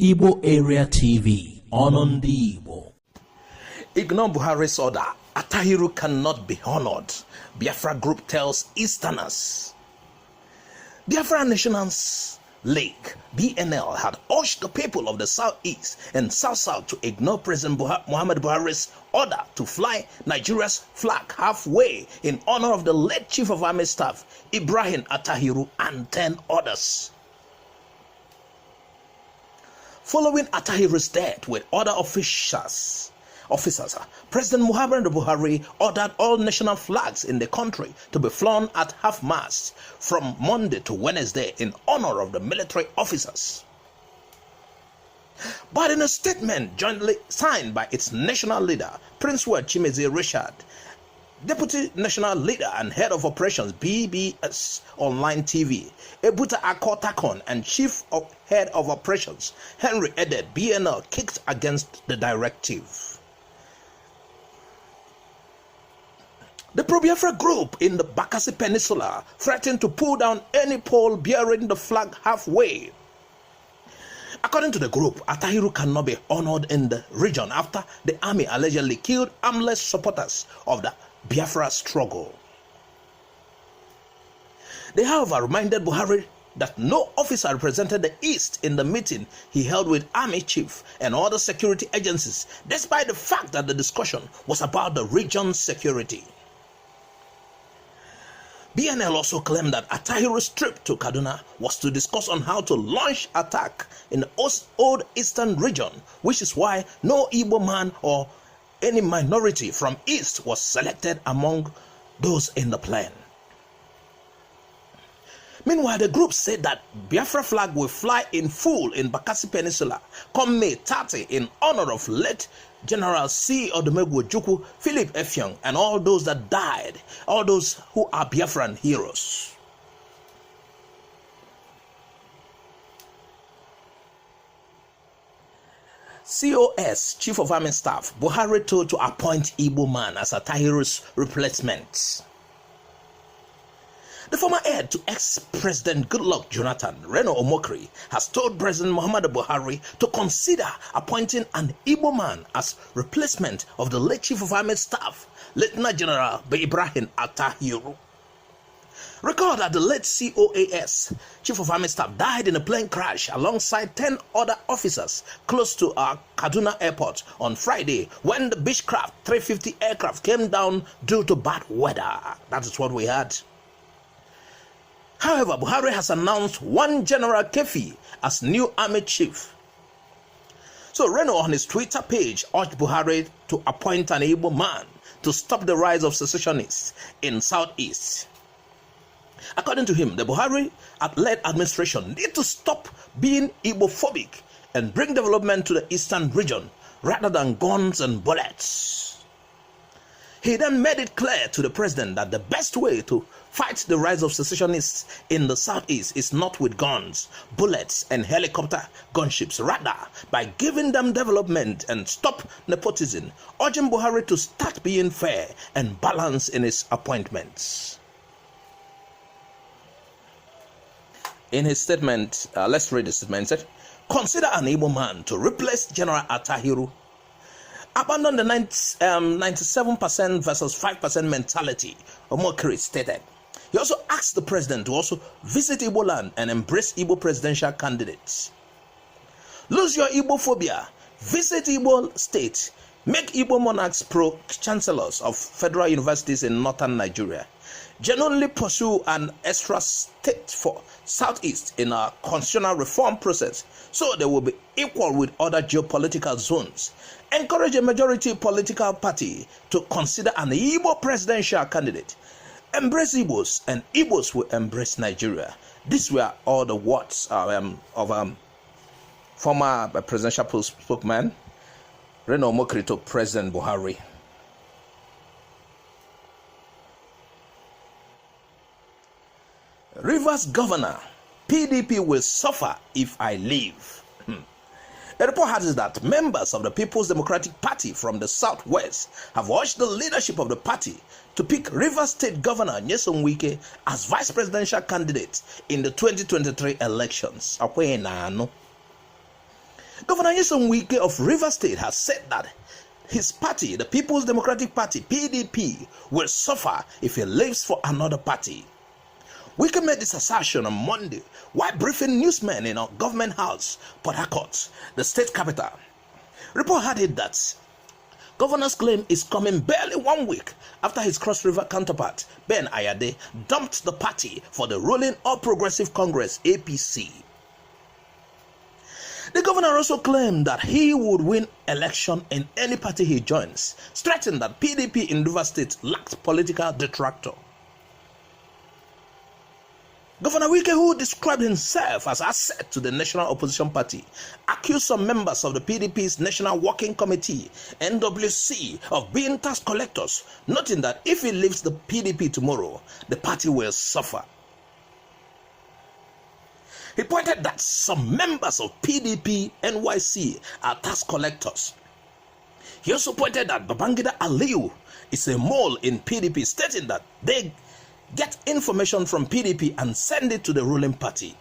Igbo Area TV, on the Igbo. Ignore Buhari's order. Attahiru cannot be honored. Biafra group tells Easterners. Biafran Nations League, BNL, had urged the people of the Southeast and South-South to ignore President Muhammad Buhari's order to fly Nigeria's flag halfway in honor of the late Chief of Army Staff, Ibrahim Attahiru, and 10 others. Following Attahiru's death with other officers, President Muhammad Buhari ordered all national flags in the country to be flown at half-mast from Monday to Wednesday in honor of the military officers. But in a statement jointly signed by its national leader, Prince Chimeze Richard, Deputy National Leader and Head of Operations BBS Online TV, Ebuta Akotakon, and Head of Operations Henry Edet BNL kicked against the directive. The pro-Biafra group in the Bakassi Peninsula threatened to pull down any pole bearing the flag halfway. According to the group, Attahiru cannot be honored in the region after the army allegedly killed armless supporters of the Biafra struggle. They, however, reminded Buhari that no officer represented the East in the meeting he held with army chief and other security agencies, despite the fact that the discussion was about the region's security. BNL also claimed that Attahiru's trip to Kaduna was to discuss on how to launch attack in the old eastern region, which is why no Igbo man or any minority from East was selected among those in the plan. Meanwhile, the group said that Biafra flag will fly in full in Bakassi Peninsula come May 30 in honor of late General C. Odumegwu Ojukwu, Philip Effiong, and all those that died, all those who are Biafran heroes. COAS, Chief of Army Staff, Buhari told to appoint Igbo man as Attahiru's replacement. The former heir to ex-President Goodluck Jonathan, Reno Omokri, has told President Muhammad Buhari to consider appointing an Igbo man as replacement of the late Chief of Army Staff, Lieutenant General Ibrahim Attahiru. Recall that the late COAS, Chief of Army Staff, died in a plane crash alongside 10 other officers close to Kaduna Airport on Friday when the Beechcraft 350 aircraft came down due to bad weather. That is what we had. However, Buhari has announced one General Kefi as new army chief. So Reno on his Twitter page urged Buhari to appoint an Igbo man to stop the rise of secessionists in Southeast. According to him, the Buhari-led administration need to stop being Igbo-phobic and bring development to the eastern region rather than guns and bullets. He then made it clear to the president that the best way to fight the rise of secessionists in the Southeast is not with guns, bullets, and helicopter gunships, rather by giving them development and stop nepotism, urging Buhari to start being fair and balanced in his appointments. In his statement, let's read the statement. He said, consider an Igbo man to replace General Attahiru. Abandon the 97% versus 5% mentality, Omokri stated. He also asked the president to also visit Igbo land and embrace Igbo presidential candidates. Lose your Igbo phobia, visit Igbo state, make Igbo monarchs pro-chancellors of federal universities in northern Nigeria. Genuinely pursue an extra state for Southeast in a constitutional reform process so they will be equal with other geopolitical zones. Encourage a majority political party to consider an Igbo presidential candidate. Embrace Igbos and Igbos will embrace Nigeria. These were all the words of former presidential spokesman Reno Omokri to President Buhari. Rivers Governor, PDP will suffer if I leave. The report has that members of the People's Democratic Party from the Southwest have urged the leadership of the party to pick Rivers State Governor Nyesom Wike as vice presidential candidate in the 2023 elections. Governor Wike of Rivers State has said that his party, the People's Democratic Party, PDP, will suffer if he leaves for another party. Wike made this assertion on Monday while briefing newsmen in our government house, Port Harcourt, the state capital. Report had it that governor's claim is coming barely 1 week after his Cross River counterpart, Ben Ayade, dumped the party for the ruling All Progressive Congress, APC. The governor also claimed that he would win election in any party he joins, stressing that PDP in Rivers State lacked political detractor. Governor Wike, who described himself as asset to the National Opposition Party, accused some members of the PDP's National Working Committee, NWC, of being tax collectors, noting that if he leaves the PDP tomorrow, the party will suffer. He pointed that some members of PDP NYC are tax collectors. He also pointed that Babangida Aliyu is a mole in PDP, stating that they get information from PDP and send it to the ruling party.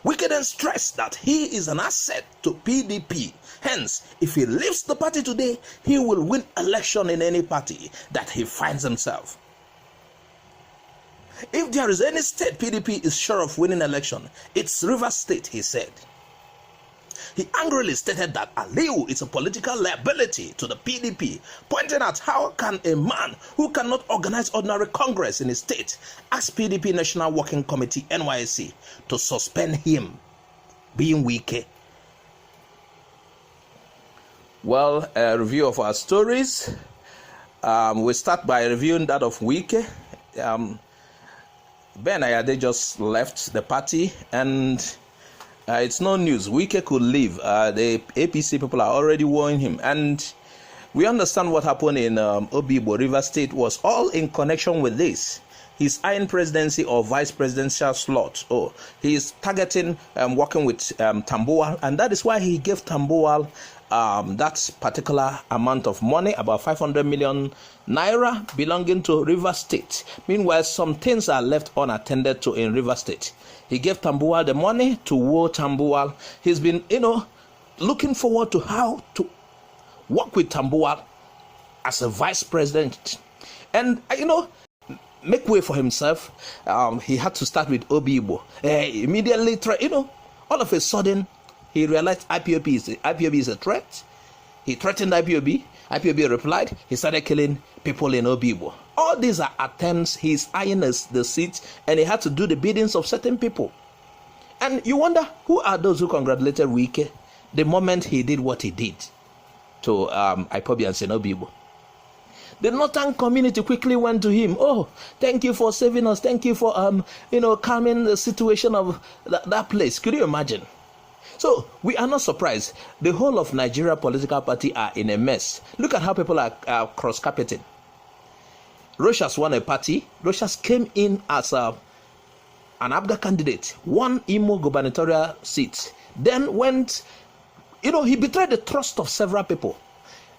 Wike then stressed that he is an asset to PDP. Hence, if he leaves the party today, he will win election in any party that he finds himself. If there is any state PDP is sure of winning election, it's Rivers State, he said. He angrily stated that Aliyu is a political liability to the PDP, pointing out how can a man who cannot organize ordinary congress in his state ask PDP National Working Committee NYC to suspend him, being Wike. Well, a review of our stories. We start by reviewing that of Wike. Ben Ayade just left the party, and it's no news. Wike could leave. The APC people are already warning him, and we understand what happened in Igbo, Rivers State was all in connection with this. He's eyeing presidency or vice presidential slot. Oh, he is targeting working with Tambuwal, and that is why he gave Tambuwal that particular amount of money, about 500 million naira, belonging to Rivers State. Meanwhile, some things are left unattended to in Rivers State. He gave Tambuwal the money to war Tambuwal. He's been, looking forward to how to work with Tambuwal as a vice president. And, make way for himself. He had to start with Obibo. Immediately, all of a sudden, he realized IPOB is a threat. He threatened IPOB. IPOB replied. He started killing people in Obibo. All these are attempts. He's eyeing the seat, and he had to do the biddings of certain people. And you wonder, who are those who congratulated Wike the moment he did what he did to IPOB and Obibo? The northern community quickly went to him. Oh, thank you for saving us. Thank you for calming the situation of that place. Could you imagine? So we are not surprised. The whole of Nigeria political party are in a mess. Look at how people are cross-carpeting. Rochas won a party. Rochas came in as an ABGA candidate, won Imo gubernatorial seat. Then went, he betrayed the trust of several people.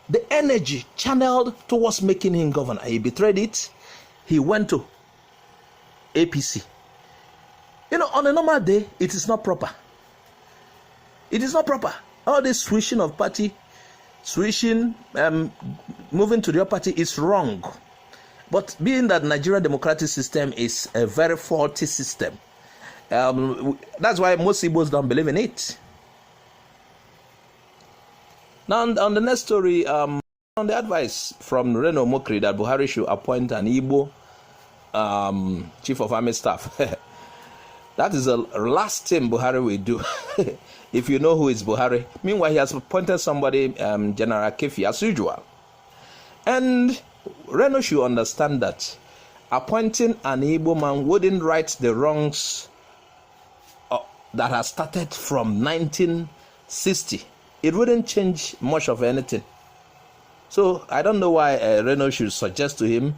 The energy channeled towards making him governor, he betrayed it. He went to APC. On a normal day, it is not proper. It is not proper. All this switching of party, moving to the other party is wrong. But being that Nigeria democratic system is a very faulty system, that's why most Igbos don't believe in it. Now, on the next story, on the advice from Reno Omokri that Buhari should appoint an Igbo chief of army staff. That is the last thing Buhari will do. If you know who is Buhari. Meanwhile, he has appointed somebody, General Kefi, as usual. And Reno should understand that appointing an Igbo man wouldn't right the wrongs that has started from 1960. It wouldn't change much of anything. So I don't know why Reno should suggest to him.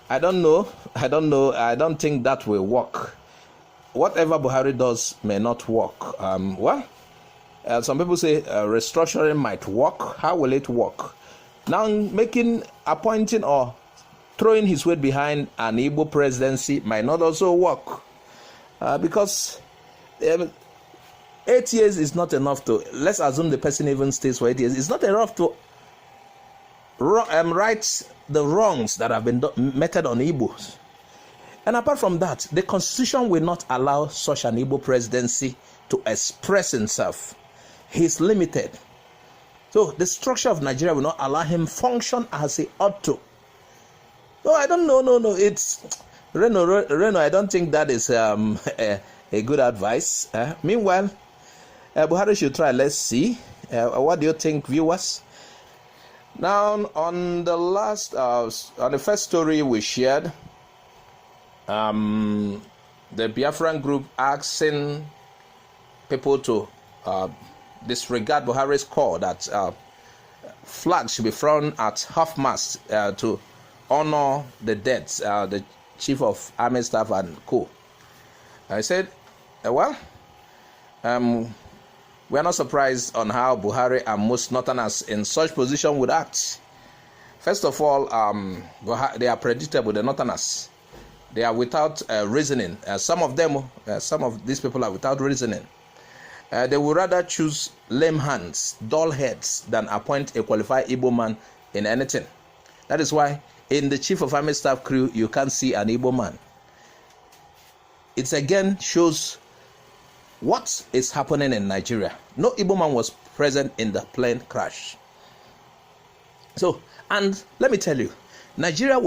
I don't know. I don't think that will work. Whatever Buhari does may not work. Some people say restructuring might work. How will it work? Now appointing or throwing his weight behind an Igbo presidency might not also work. Because 8 years is not enough to, let's assume the person even stays for 8 years, it's not enough to right the wrongs that have been meted on Igbos. And apart from that, the constitution will not allow such an Igbo presidency to express himself. He's limited. So the structure of Nigeria will not allow him function as he ought to. No, I don't know. No, it's Reno. I don't think that is a good advice. Meanwhile, Buhari should try. Let's see. What do you think, viewers? Now, on the first story we shared, the Biafran group asking people to disregard Buhari's call that flags should be flown at half-mast to honor the deaths, the Chief of Army Staff and co. I said, we are not surprised on how Buhari and most Northerners in such position would act. First of all, they are predictable, the Northerners. They are without reasoning. Some of these people are without reasoning. They would rather choose lame hands, dull heads, than appoint a qualified Igbo man in anything. That is why in the Chief of Army Staff crew, you can't see an Igbo man. It again shows what is happening in Nigeria. No Igbo man was present in the plane crash. So, and let me tell you, Nigeria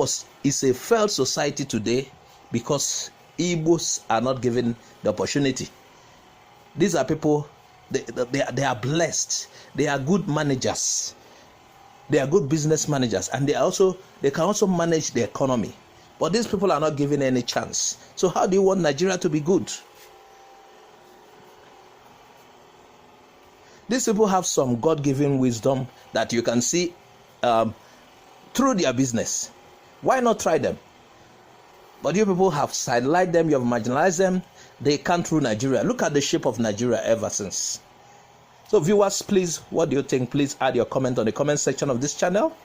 is a failed society today because Igbos are not given the opportunity. These are people, they are blessed. They are good managers. They are good business managers, and they can also manage the economy. But these people are not given any chance. So how do you want Nigeria to be good? These people have some God-given wisdom that you can see through their business. Why not try them? But you people have sidelined them, you have marginalized them. They can't rule Nigeria. Look at the shape of Nigeria ever since. So viewers, please, what do you think? Please add your comment on the comment section of this channel.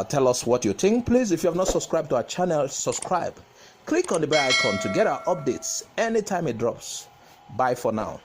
Tell us what you think. Please, if you have not subscribed to our channel, subscribe. Click on the bell icon to get our updates anytime it drops. Bye for now.